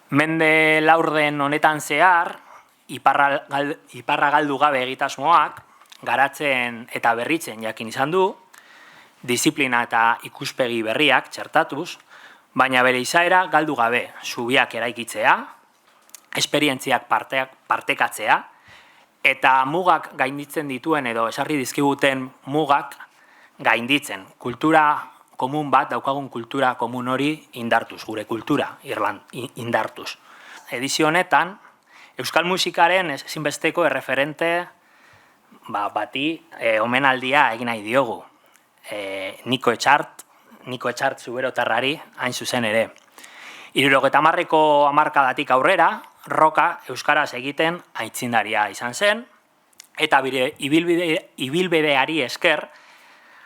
Mende laurden honetan zehar, iparra galdu gabe egitasmoak, garatzen eta berritzen jakin izan du, disiplina eta ikuspegi berriak txertatuz, baina bere izaera galdu gabe zubiak eraikitzea, esperientziak partekatzea, eta mugak gainditzen dituen edo esarri dizkiguten mugak gainditzen. Kultura komun bat, daukagun kultura komun hori indartuz, gure kultura indartuz. Edizio honetan, euskal musikaren ezinbesteko erreferente bati omenaldia egin nahi diogu. Niko Etxart zuberotarrari hain zuzen ere. 70ko hamarkadatik aurrera, roka euskaraz egiten aitzindaria izan zen, eta bere ibilbideari esker,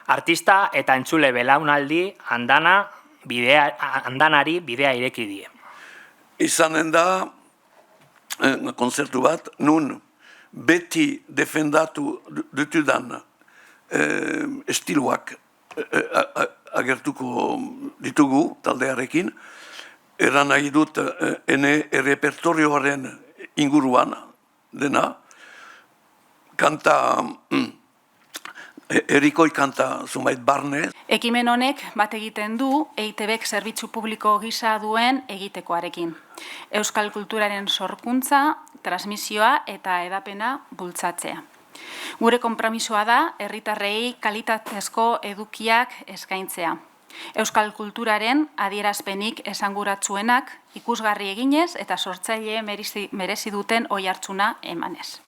artista eta entzule belaunaldi andanari bidea ireki die. Izanen da konzertu bat, nun beti defendatu dutudan estiloak agertuko ditugu taldearekin, eran nahi dut ene errepertorioaren inguruan dena, kanta, erikoi kanta zumait barne. Ekimen honek bat egiten du EITBek zerbitzu publiko gisa duen egitekoarekin. Euskal kulturaren sorkuntza, transmisioa eta hedapena bultzatzea. Gure konpromisoa da herritarrei kalitatezko edukiak eskaintzea. Euskal kulturaren adierazpenik esanguratsuenak ikusgarri eginez eta sortzaile merezi duten oihartzuna emanez.